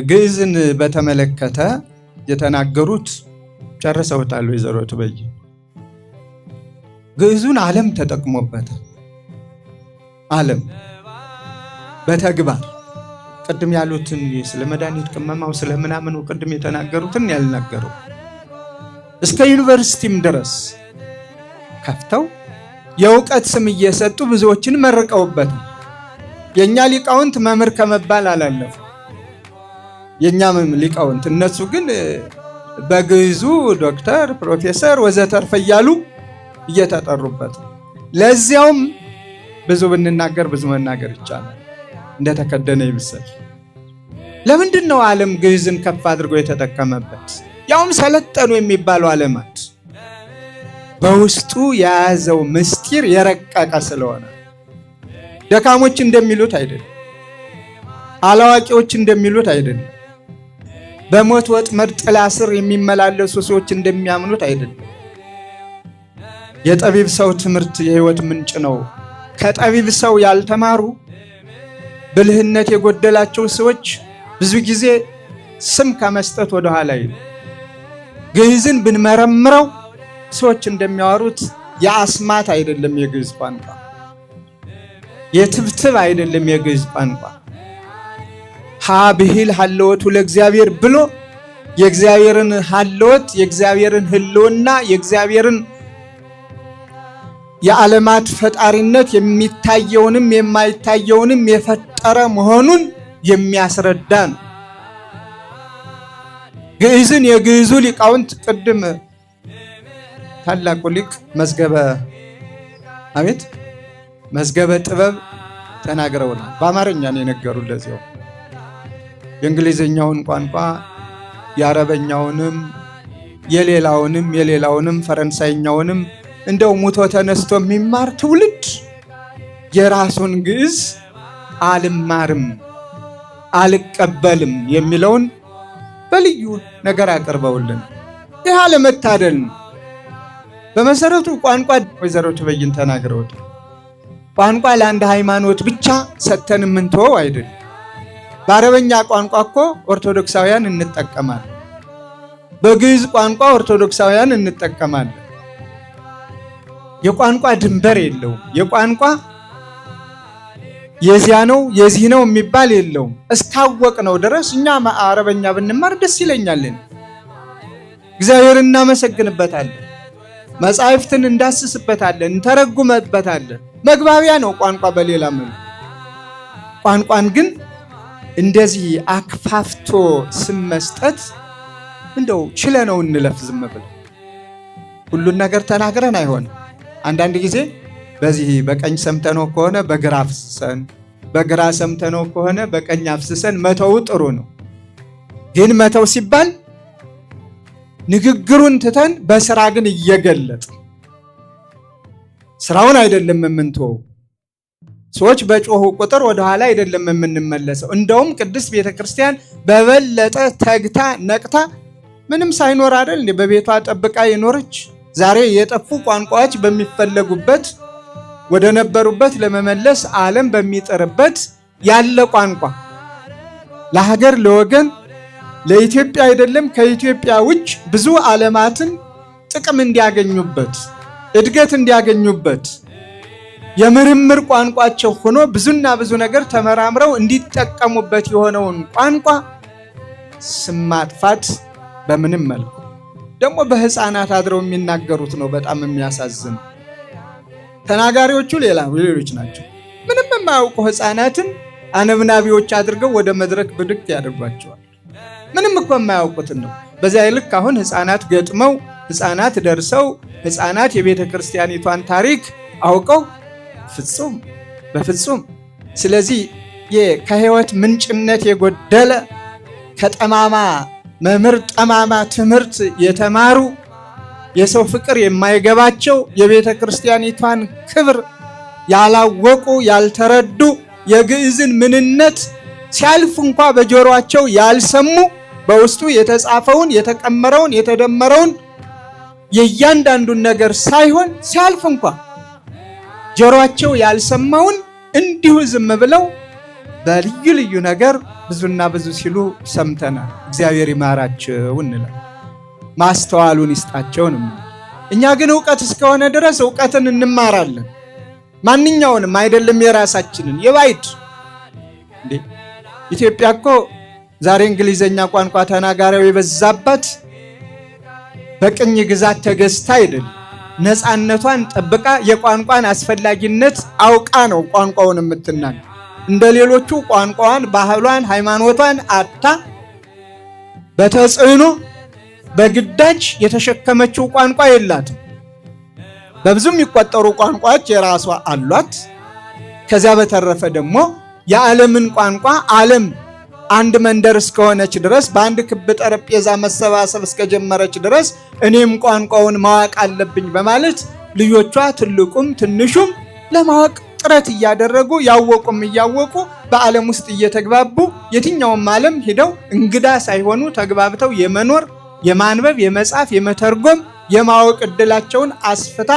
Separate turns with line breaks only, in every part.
ግዕዝን በተመለከተ የተናገሩት ጨርሰውታል ወይዘሮ ትበይ። ግዕዙን ዓለም ተጠቅሞበታል። ዓለም በተግባር ቅድም ያሉትን ስለ መድኃኒት ቅመማው ስለ ምናምኑ ቅድም የተናገሩትን ያልናገረው እስከ ዩኒቨርሲቲም ድረስ ከፍተው የእውቀት ስም እየሰጡ ብዙዎችን መርቀውበታል። የኛ ሊቃውንት መምህር ከመባል አላለፉ። የኛ ሊቃውንት እነሱ ግን በግዕዙ ዶክተር፣ ፕሮፌሰር ወዘተርፈ እያሉ እየተጠሩበት ለዚያውም ብዙ ብንናገር ብዙ መናገር ይቻላል። እንደተከደነ ይብሰል። ለምንድን ነው ዓለም ግዕዝን ከፍ አድርጎ የተጠቀመበት? ያውም ሰለጠኑ የሚባሉ ዓለማት በውስጡ የያዘው ምስጢር የረቀቀ ስለሆነ ደካሞች እንደሚሉት አይደለም፣ አላዋቂዎች እንደሚሉት አይደለም፣ በሞት ወጥመድ ጥላ ስር የሚመላለሱ ሰዎች እንደሚያምኑት አይደለም። የጠቢብ ሰው ትምህርት የሕይወት ምንጭ ነው። ከጠቢብ ሰው ያልተማሩ ብልህነት የጎደላቸው ሰዎች ብዙ ጊዜ ስም ከመስጠት ወደ ኋላ ይሉ። ግዕዝን ብንመረምረው ሰዎች እንደሚያወሩት የአስማት አይደለም የግዕዝ ቋንቋ፣ የትብትብ አይደለም የግዕዝ ቋንቋ። ሀ ብሂል ሀለወቱ ለእግዚአብሔር ብሎ የእግዚአብሔርን ሀለወት፣ የእግዚአብሔርን ህልውና፣ የእግዚአብሔርን የዓለማት ፈጣሪነት የሚታየውንም የማይታየውንም የፈጠረ መሆኑን የሚያስረዳ ነው። ግዕዝን የግዕዙ ሊቃውንት ቅድም ታላቁ ሊቅ መዝገበ ጥበብ ተናግረውናል። በአማርኛ ነው የነገሩ። ለዚያው የእንግሊዝኛውን ቋንቋ የአረበኛውንም የሌላውንም ፈረንሳይኛውንም እንደው ሙቶ ተነስቶ የሚማር ትውልድ የራሱን ግዕዝ አልማርም አልቀበልም የሚለውን በልዩ ነገር አቅርበውልን ይህ አለመታደል ነው። በመሰረቱ ቋንቋ ወይዘሮ ትበይን ተናግረውት ቋንቋ ለአንድ ሃይማኖት ብቻ ሰጥተን የምንተወው አይደለም። በአረበኛ ቋንቋ እኮ ኦርቶዶክሳውያን እንጠቀማለን። በግዕዝ ቋንቋ ኦርቶዶክሳውያን እንጠቀማለን። የቋንቋ ድንበር የለውም። የቋንቋ የዚያ ነው የዚህ ነው የሚባል የለውም። እስካወቅ ነው ድረስ እኛ አረበኛ ብንማር ደስ ይለኛልን። እግዚአብሔር እናመሰግንበታለን፣ መጻሕፍትን እንዳስስበታለን፣ እንተረጉመበታለን። መግባቢያ ነው ቋንቋ በሌላ መልኩ። ቋንቋን ግን እንደዚህ አክፋፍቶ ስም መስጠት እንደው ችለነው እንለፍ ዝም ብለን ሁሉን ነገር ተናግረን አይሆንም። አንዳንድ ጊዜ በዚህ በቀኝ ሰምተነው ከሆነ በግራ አፍስሰን፣ በግራ ሰምተነው ከሆነ በቀኝ አፍስሰን መተው ጥሩ ነው። ግን መተው ሲባል ንግግሩን ትተን በስራ ግን እየገለጥ ስራውን አይደለም የምንተው። ሰዎች በጮሁ ቁጥር ወደ ኋላ አይደለም የምንመለሰው። እንደውም ቅድስት ቤተክርስቲያን በበለጠ ተግታ ነቅታ ምንም ሳይኖር አይደል እንዴ በቤቷ ጠብቃ የኖረች። ዛሬ የጠፉ ቋንቋዎች በሚፈለጉበት ወደ ነበሩበት ለመመለስ ዓለም በሚጥርበት ያለ ቋንቋ ለሀገር ለወገን ለኢትዮጵያ አይደለም ከኢትዮጵያ ውጭ ብዙ ዓለማትን ጥቅም እንዲያገኙበት እድገት እንዲያገኙበት የምርምር ቋንቋቸው ሆኖ ብዙና ብዙ ነገር ተመራምረው እንዲጠቀሙበት የሆነውን ቋንቋ ስም ማጥፋት በምንም መልኩ ደግሞ በህፃናት አድረው የሚናገሩት ነው። በጣም የሚያሳዝነው ተናጋሪዎቹ ሌሎች ናቸው። ምንም የማያውቁ ህፃናትን አነብናቢዎች አድርገው ወደ መድረክ ብድግ ያደርጓቸዋል። ምንም እኮ የማያውቁትን ነው። በዚያ ልክ አሁን ህፃናት ገጥመው ህፃናት ደርሰው ህፃናት የቤተ ክርስቲያኒቷን ታሪክ አውቀው በፍጹም ስለዚህ ከህይወት ምንጭነት የጎደለ ከጠማማ መምህር ጠማማ ትምህርት የተማሩ የሰው ፍቅር የማይገባቸው የቤተ ክርስቲያኒቷን ክብር ያላወቁ ያልተረዱ የግዕዝን ምንነት ሲያልፍ እንኳ በጆሮአቸው ያልሰሙ በውስጡ የተጻፈውን የተቀመረውን የተደመረውን የእያንዳንዱን ነገር ሳይሆን ሲያልፍ እንኳ ጆሮአቸው ያልሰማውን እንዲሁ ዝም ብለው በልዩ ልዩ ነገር ብዙና ብዙ ሲሉ ሰምተናል። እግዚአብሔር ይማራቸው እንላለን። ማስተዋሉን ይስጣቸው ነው። እኛ ግን ዕውቀት እስከሆነ ድረስ ዕውቀትን እንማራለን። ማንኛውንም አይደለም የራሳችንን የባይድ እንዴ ኢትዮጵያ እኮ ዛሬ እንግሊዘኛ ቋንቋ ተናጋሪው የበዛባት በቅኝ ግዛት ተገዝታ አይደለም፣ ነፃነቷን ጠብቃ የቋንቋን አስፈላጊነት አውቃ ነው ቋንቋውን የምትናገር። እንደ ሌሎቹ ቋንቋዋን፣ ባህሏን፣ ሃይማኖቷን አታ በተጽዕኖ በግዳጅ የተሸከመችው ቋንቋ የላትም። በብዙ የሚቆጠሩ ቋንቋዎች የራሷ አሏት። ከዚያ በተረፈ ደግሞ የዓለምን ቋንቋ ዓለም አንድ መንደር እስከሆነች ድረስ በአንድ ክብ ጠረጴዛ መሰባሰብ እስከጀመረች ድረስ እኔም ቋንቋውን ማወቅ አለብኝ በማለት ልጆቿ ትልቁም ትንሹም ለማወቅ ጥረት እያደረጉ ያወቁም እያወቁ በዓለም ውስጥ እየተግባቡ የትኛውም ዓለም ሄደው እንግዳ ሳይሆኑ ተግባብተው የመኖር የማንበብ የመጻፍ የመተርጎም የማወቅ ዕድላቸውን አስፍታ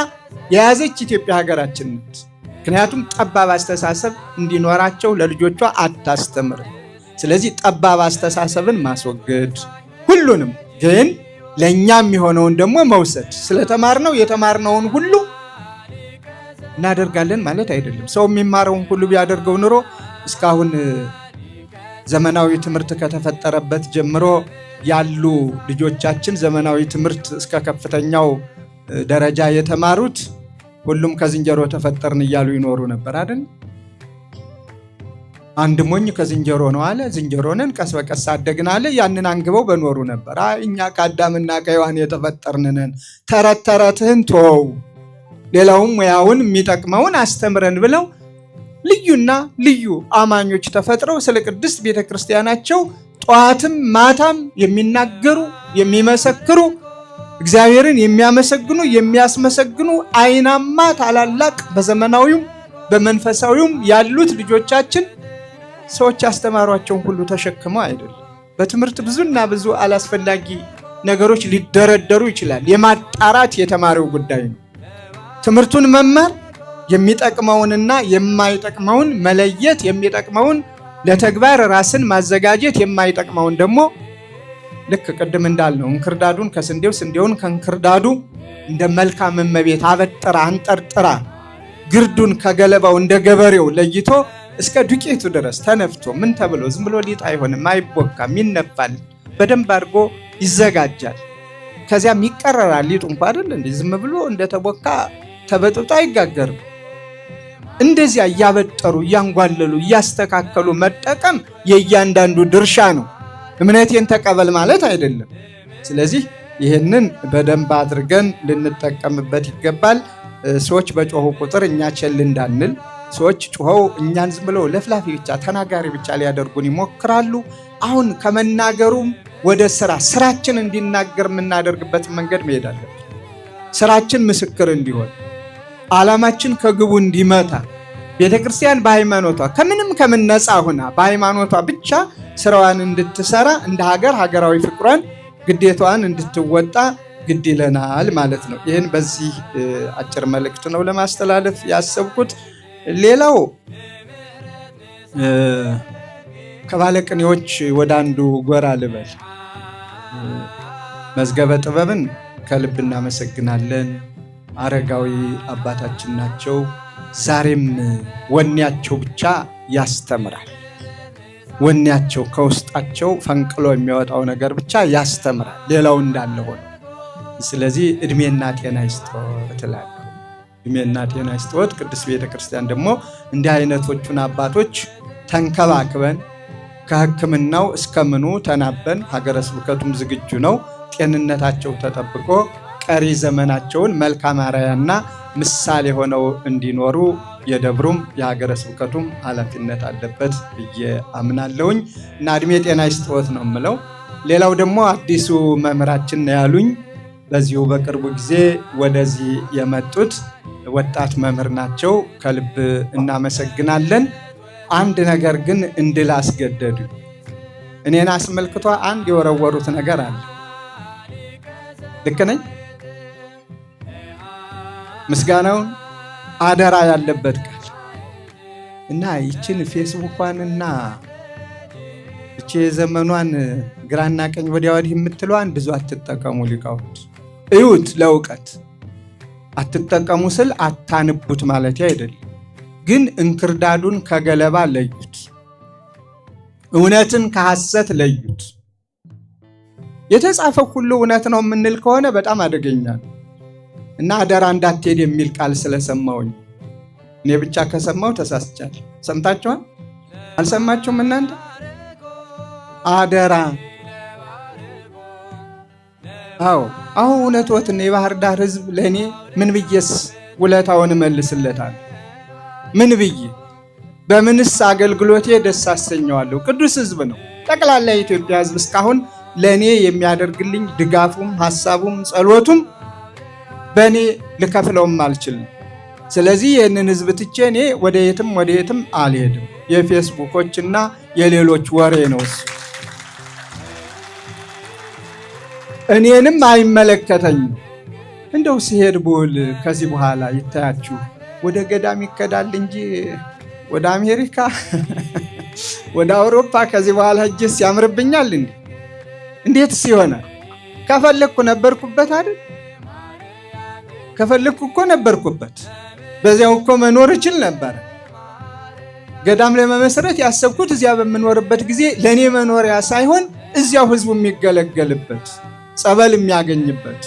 የያዘች ኢትዮጵያ ሀገራችን ናት። ምክንያቱም ጠባብ አስተሳሰብ እንዲኖራቸው ለልጆቿ አታስተምር። ስለዚህ ጠባብ አስተሳሰብን ማስወገድ፣ ሁሉንም ግን ለእኛም የሆነውን ደግሞ መውሰድ። ስለተማርነው የተማርነውን ሁሉ እናደርጋለን ማለት አይደለም። ሰው የሚማረውን ሁሉ ቢያደርገው ኑሮ እስካሁን ዘመናዊ ትምህርት ከተፈጠረበት ጀምሮ ያሉ ልጆቻችን ዘመናዊ ትምህርት እስከ ከፍተኛው ደረጃ የተማሩት ሁሉም ከዝንጀሮ ተፈጠርን እያሉ ይኖሩ ነበር አይደል? አንድ ሞኝ ከዝንጀሮ ነው አለ፣ ዝንጀሮንን ቀስ በቀስ አደግን አለ። ያንን አንግበው በኖሩ ነበር። እኛ ከአዳምና ከሔዋን የተፈጠርን ነን፣ ተረት ተረትህን ተወው፣ ሌላውም ሙያውን የሚጠቅመውን አስተምረን ብለው ልዩና ልዩ አማኞች ተፈጥረው ስለ ቅድስት ቤተክርስቲያናቸው ጠዋትም ማታም የሚናገሩ የሚመሰክሩ እግዚአብሔርን የሚያመሰግኑ የሚያስመሰግኑ አይናማ ታላላቅ በዘመናዊውም በመንፈሳዊውም ያሉት ልጆቻችን ሰዎች ያስተማሯቸውን ሁሉ ተሸክመው አይደለም። በትምህርት ብዙና ብዙ አላስፈላጊ ነገሮች ሊደረደሩ ይችላል። የማጣራት የተማሪው ጉዳይ ነው። ትምህርቱን መማር የሚጠቅመውንና የማይጠቅመውን መለየት፣ የሚጠቅመውን ለተግባር ራስን ማዘጋጀት፣ የማይጠቅመውን ደግሞ ልክ ቅድም እንዳልነው እንክርዳዱን ከስንዴው ስንዴውን ከእንክርዳዱ እንደ መልካም እመቤት አበጥራ አንጠርጥራ ግርዱን ከገለባው እንደ ገበሬው ለይቶ እስከ ዱቄቱ ድረስ ተነፍቶ ምን ተብሎ ዝም ብሎ ሊጥ አይሆንም፣ አይቦካም፣ ይነፋል፣ በደንብ አድርጎ ይዘጋጃል። ከዚያም ይቀረራል። ሊጡ እንኳ አይደል እንዴ ዝም ብሎ እንደተቦካ ተበጥብጦ አይጋገርም። እንደዚያ እያበጠሩ እያንጓለሉ እያስተካከሉ መጠቀም የእያንዳንዱ ድርሻ ነው። እምነቴን ተቀበል ማለት አይደለም። ስለዚህ ይህንን በደንብ አድርገን ልንጠቀምበት ይገባል። ሰዎች በጮሁ ቁጥር እኛ ቸል እንዳንል። ሰዎች ጮኸው እኛን ዝም ብለው ለፍላፊ ብቻ ተናጋሪ ብቻ ሊያደርጉን ይሞክራሉ። አሁን ከመናገሩም ወደ ስራችን እንዲናገር የምናደርግበት መንገድ መሄድ አለብን። ስራችን ምስክር እንዲሆን፣ ዓላማችን ከግቡ እንዲመታ፣ ቤተክርስቲያን በሃይማኖቷ ከምን ነፃ ሆና በሃይማኖቷ ብቻ ስራዋን እንድትሰራ እንደ ሀገር ሀገራዊ ፍቅሯን ግዴታዋን እንድትወጣ ግድ ይለናል ማለት ነው። ይህን በዚህ አጭር መልእክት ነው ለማስተላለፍ ያሰብኩት። ሌላው ከባለቅኔዎች ወደ አንዱ ጎራ ልበል። መዝገበ ጥበብን ከልብ እናመሰግናለን። አረጋዊ አባታችን ናቸው። ዛሬም ወኔያቸው ብቻ ያስተምራል። ወኔያቸው ከውስጣቸው ፈንቅሎ የሚወጣው ነገር ብቻ ያስተምራል፣ ሌላው እንዳለ ሆነ። ስለዚህ እድሜና ጤና ይስጥዎት እላለሁ። እድሜና ጤና ይስጥዎት። ቅድስት ቤተክርስቲያን ደግሞ እንዲህ አይነቶቹን አባቶች ተንከባክበን ከሕክምናው እስከምኑ ተናበን፣ ሀገረ ስብከቱም ዝግጁ ነው፣ ጤንነታቸው ተጠብቆ ቀሪ ዘመናቸውን መልካም አርአያና ምሳሌ ሆነው እንዲኖሩ የደብሩም የሀገረ ስብከቱም ኃላፊነት አለበት ብዬ አምናለሁኝ እና እድሜ ጤና ይስጥዎት ነው የምለው። ሌላው ደግሞ አዲሱ መምህራችን ነው ያሉኝ። በዚሁ በቅርቡ ጊዜ ወደዚህ የመጡት ወጣት መምህር ናቸው። ከልብ እናመሰግናለን። አንድ ነገር ግን እንድል አስገደዱ። እኔን አስመልክቶ አንድ የወረወሩት ነገር አለ። ልክ ነኝ? ምስጋናውን አደራ ያለበት ቃል እና ይችን ፌስቡኳንና እቺ የዘመኗን ግራና ቀኝ ወዲያ ወዲህ የምትለዋን ብዙ አትጠቀሙ ሊቃውንት። እዩት ለእውቀት አትጠቀሙ ስል አታንቡት ማለት አይደለም፣ ግን እንክርዳዱን ከገለባ ለዩት፣ እውነትን ከሐሰት ለዩት። የተጻፈው ሁሉ እውነት ነው የምንል ከሆነ በጣም አደገኛ ነው እና አደራ እንዳትሄድ የሚል ቃል ስለሰማሁኝ እኔ ብቻ ከሰማሁ ተሳስቻለሁ። ሰምታችኋል? አልሰማችሁም እናንተ? አደራ። አዎ እውነትዎትን የባህር ዳር ሕዝብ ለእኔ ምን ብዬስ ውለታውን እመልስለታለሁ? ምን ብዬ በምንስ አገልግሎቴ ደስ አሰኘዋለሁ? ቅዱስ ሕዝብ ነው። ጠቅላላ የኢትዮጵያ ሕዝብ እስካሁን ለእኔ የሚያደርግልኝ ድጋፉም ሐሳቡም ጸሎቱም በእኔ ልከፍለውም አልችልም። ስለዚህ ይህንን ሕዝብ ትቼ እኔ ወደ የትም አልሄድም። የፌስቡኮችና የሌሎች ወሬ ነው እሱ። እኔንም አይመለከተኝም። እንደው ሲሄድ ብውል ከዚህ በኋላ ይታያችሁ ወደ ገዳም ይከዳል እንጂ ወደ አሜሪካ ወደ አውሮፓ ከዚህ በኋላ እጅስ ያምርብኛል እንዴ? እንዴትስ ይሆናል? ከፈለኩ ነበርኩበት አይደል? ከፈለኩ እኮ ነበርኩበት። በዚያው እኮ መኖር እችል ነበር። ገዳም ለመመስረት ያሰብኩት እዚያ በምኖርበት ጊዜ ለኔ መኖሪያ ሳይሆን እዚያው ህዝቡ የሚገለገልበት ጸበል የሚያገኝበት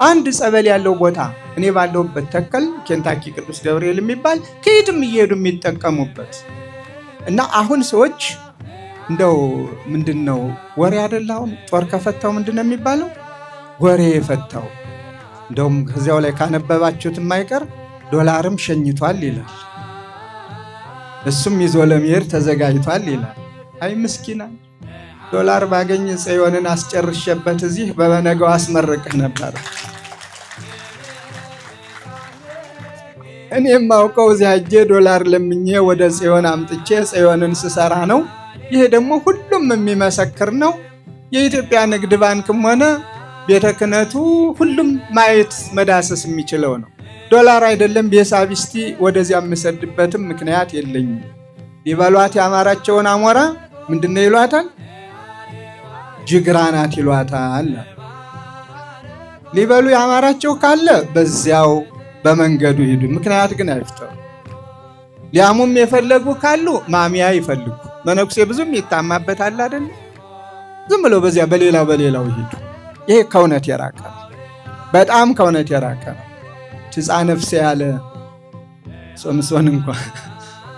አንድ ጸበል ያለው ቦታ እኔ ባለሁበት ተከል ኬንታኪ ቅዱስ ገብርኤል የሚባል ከየትም እየሄዱ የሚጠቀሙበት እና አሁን ሰዎች እንደው ምንድነው ወሬ አይደለም ጦር ከፈታው ምንድነው የሚባለው ወሬ የፈታው እንደውም ከዚያው ላይ ካነበባችሁት የማይቀር ዶላርም ሸኝቷል ይላል እሱም ይዞ ለመሄድ ተዘጋጅቷል ይላል። አይ ምስኪና ዶላር ባገኝ ጽዮንን አስጨርሸበት እዚህ በበነጋው አስመርቅህ ነበር። እኔም ማውቀው እዚያ ሄጄ ዶላር ለምኜ ወደ ጽዮን አምጥቼ ጽዮንን ስሰራ ነው። ይሄ ደግሞ ሁሉም የሚመሰክር ነው። የኢትዮጵያ ንግድ ባንክም ሆነ ቤተ ክህነቱ ሁሉም ማየት መዳሰስ የሚችለው ነው። ዶላር አይደለም ቤሳቢስቲ ወደዚያ የምሰድበትም ምክንያት የለኝም። ሊበሏት ያማራቸውን አሞራ ምንድነው ይሏታል? ጅግራናት ይሏታል። ሊበሉ ያማራቸው ካለ በዚያው በመንገዱ ሂዱ፣ ምክንያት ግን አይፍጠሩ። ሊያሙም የፈለጉ ካሉ ማሚያ ይፈልጉ። መነኩሴ ብዙም ይታማበታል አይደል? ዝም ብሎ በዚያ በሌላው ሂዱ። ይሄ ከእውነት የራቀ በጣም ከእውነት የራቀ ትጻ ነፍሴ ያለ ሶምሶን እንኳን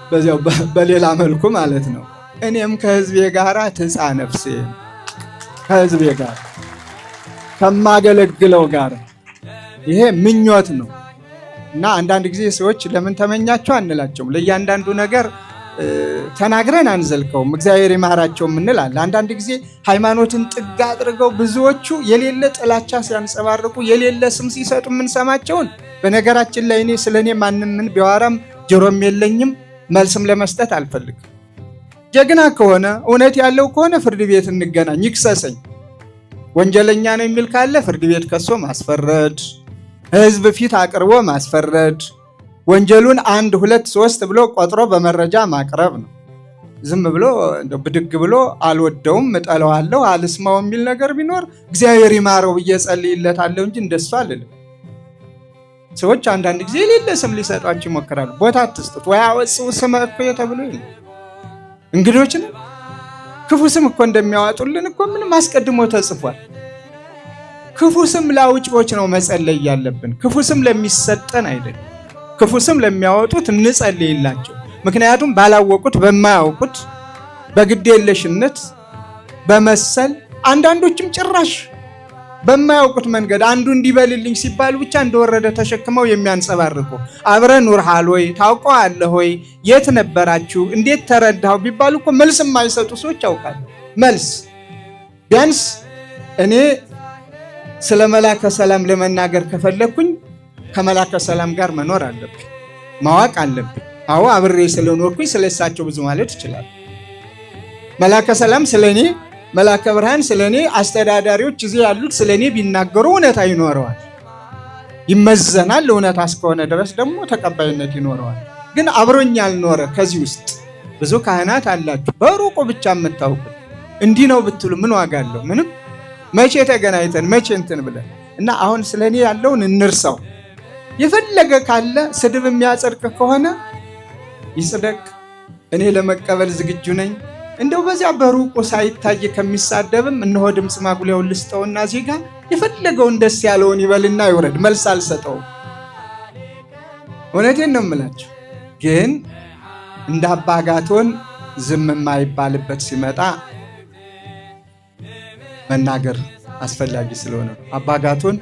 በዚያው በሌላ መልኩ ማለት ነው። እኔም ከህዝቤ ጋራ ትጻ ነፍሴ ከህዝቤ ጋር ከማገለግለው ጋር ይሄ ምኞት ነው እና አንዳንድ ጊዜ ሰዎች ለምን ተመኛቸው አንላቸውም። ለእያንዳንዱ ነገር ተናግረን አንዘልከውም። እግዚአብሔር ይማራቸውም እንላለን። አንዳንድ ጊዜ ሃይማኖትን ጥግ አድርገው ብዙዎቹ የሌለ ጥላቻ ሲያንጸባርቁ የሌለ ስም ሲሰጡ የምንሰማቸውን በነገራችን ላይ እኔ ስለኔ ማንም ምን ቢያወራም ጆሮም የለኝም፣ መልስም ለመስጠት አልፈልግም። ጀግና ከሆነ እውነት ያለው ከሆነ ፍርድ ቤት እንገናኝ፣ ይክሰሰኝ። ወንጀለኛ ነው የሚል ካለ ፍርድ ቤት ከሶ ማስፈረድ፣ ህዝብ ፊት አቅርቦ ማስፈረድ፣ ወንጀሉን 1 2 3 ብሎ ቆጥሮ በመረጃ ማቅረብ ነው። ዝም ብሎ ብድግ ብሎ አልወደውም እጠለዋለሁ አልስማው የሚል ነገር ቢኖር እግዚአብሔር ይማረው ብዬ ጸልይለታለሁ እንጂ እንደሱ አልልም። ሰዎች አንዳንድ ጊዜ የሌለ ስም ሊሰጧቸው ይሞክራሉ። ቦታ አትስጡት። ወይ አወጽኡ ስመ እኮ ተብሎ ይላል። እንግዶችን ክፉ ስም እኮ እንደሚያወጡልን እኮ ምንም አስቀድሞ ተጽፏል። ክፉ ስም ለአውጪዎች ነው መጸለይ ያለብን፣ ክፉ ስም ለሚሰጠን አይደለም። ክፉ ስም ለሚያወጡት እንጸልይላቸው። ምክንያቱም ባላወቁት በማያውቁት በግዴለሽነት በመሰል አንዳንዶችም ጭራሽ በማያውቁት መንገድ አንዱ እንዲበልልኝ ሲባሉ ብቻ እንደወረደ ተሸክመው የሚያንጸባርቁ አብረን ኑርሃል ወይ ታውቀዋለህ ወይ የት ነበራችሁ እንዴት ተረዳው ቢባሉ እኮ መልስ የማይሰጡ ሰዎች ያውቃሉ። መልስ ቢያንስ እኔ ስለ መላከ ሰላም ለመናገር ከፈለኩኝ ከመላከ ሰላም ጋር መኖር አለብኝ፣ ማወቅ አለብኝ። አዎ አብሬ ስለኖርኩኝ ስለሳቸው ብዙ ማለት ይችላል። መላከ ሰላም ስለኔ፣ መላከ ብርሃን ስለኔ፣ አስተዳዳሪዎች እዚህ ያሉት ስለኔ ቢናገሩ እውነታ ይኖረዋል፣ ይመዘናል። እውነታ እስከሆነ ድረስ ደግሞ ተቀባይነት ይኖረዋል። ግን አብሮኝ ያልኖረ ከዚህ ውስጥ ብዙ ካህናት አላችሁ በሩቁ ብቻ የምታውቁ እንዲህ ነው ብትሉ ምን ዋጋ አለው? ምንም። መቼ ተገናኝተን መቼ እንትን ብለን እና አሁን ስለኔ ያለውን እንርሳው። የፈለገ ካለ ስድብ የሚያጸድቅ ከሆነ ይጽደቅ፣ እኔ ለመቀበል ዝግጁ ነኝ። እንደው በዚያ በሩቁ ሳይታይ ከሚሳደብም እነሆ ድምፅ ማጉሊያውን ልስጠውና ዜጋ የፈለገውን ደስ ያለውን ይበልና ይውረድ፣ መልስ አልሰጠውም። እውነቴን ነው የምላቸው። ግን እንደ አባ አጋቶን ዝም የማይባልበት ሲመጣ መናገር አስፈላጊ ስለሆነ አባ አጋቶን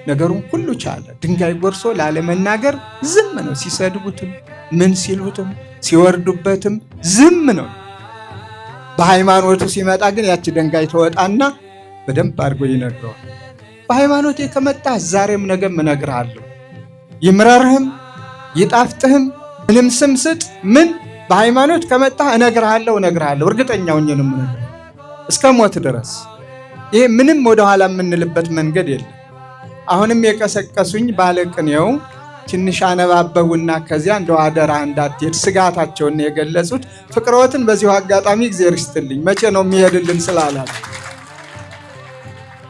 ነገሩን ሁሉ ቻለ። ድንጋይ ጎርሶ ላለመናገር ዝም ነው። ሲሰድቡትም ምን ሲሉትም ሲወርዱበትም ዝም ነው። በሃይማኖቱ ሲመጣ ግን ያቺ ድንጋይ ተወጣና በደንብ አድርጎ ይነግረዋል። በሃይማኖቴ ከመጣ ዛሬም ነገም እነግርሃለሁ፣ ይምረርህም ይጣፍጥህም ምንም ስም ስጥ፣ ምን በሃይማኖት ከመጣ እነግርሃለሁ እርግጠኛው ነኝ የምነግርህ እስከ ሞት ድረስ። ይሄ ምንም ወደኋላ የምንልበት መንገድ የለም። አሁንም የቀሰቀሱኝ ባለቅኔው ትንሽ አነባበቡና ከዚያ እንደው አደራ እንዳትሄድ ስጋታቸውን የገለጹት ፍቅሮትን በዚሁ አጋጣሚ እግዚአብሔር ይስጥልኝ መቼ ነው የሚሄድልን ስላላል።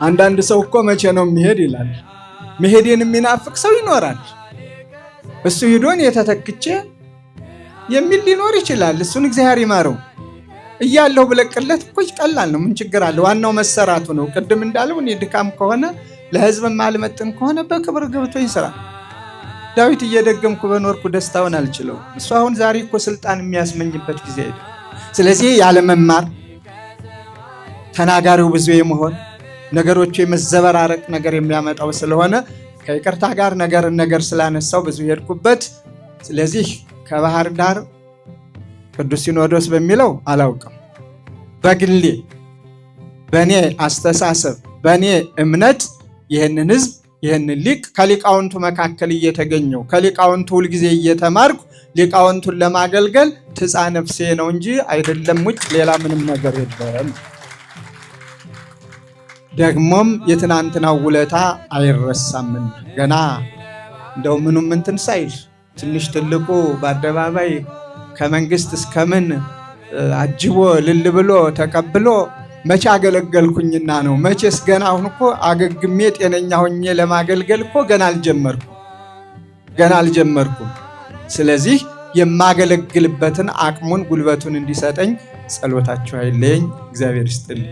አንዳንድ ሰው እኮ መቼ ነው የሚሄድ ይላል። መሄድን የሚናፍቅ ሰው ይኖራል። እሱ ሂዶን የተተክቼ የሚል ሊኖር ይችላል። እሱን እግዚአብሔር ይማረው። እያለው ብለቅለት እኮ ቀላል ነው። ምን ችግር አለ? ዋናው መሰራቱ ነው። ቅድም እንዳለው እኔ ድካም ከሆነ ለህዝብ ማልመጥን ከሆነ በክብር ገብቶ ይስራ። ዳዊት እየደገምኩ በኖርኩ ደስታውን አልችለው። እሱ አሁን ዛሬ እኮ ስልጣን የሚያስመኝበት ጊዜ አይደለም። ስለዚህ ያለ መማር ተናጋሪው ብዙ የመሆን ነገሮቹ የመዘበራረቅ ነገር የሚያመጣው ስለሆነ ከይቅርታ ጋር ነገር ስላነሳው ብዙ የሄድኩበት። ስለዚህ ከባህር ዳር ቅዱስ ሲኖዶስ በሚለው አላውቅም። በግሌ በኔ አስተሳሰብ በኔ እምነት ይህንን ህዝብ ይህንን ሊቅ ከሊቃውንቱ መካከል እየተገኘው ከሊቃውንቱ ሁልጊዜ እየተማርኩ ሊቃውንቱን ለማገልገል ትፃ ነፍሴ ነው እንጂ አይደለም ውጭ ሌላ ምንም ነገር የለም። ደግሞም የትናንትናው ውለታ አይረሳምን። ገና እንደው ምኑም እንትን ሳይል ትንሽ ትልቁ በአደባባይ ከመንግስት እስከምን አጅቦ ልል ብሎ ተቀብሎ መቼ አገለገልኩኝና ነው? መቼስ ገና አሁን እኮ አገግሜ ጤነኛ ሆኜ ለማገልገል እኮ ገና አልጀመርኩም። ስለዚህ የማገለግልበትን አቅሙን ጉልበቱን እንዲሰጠኝ ጸሎታችሁ አይለየኝ። እግዚአብሔር ይስጥልኝ።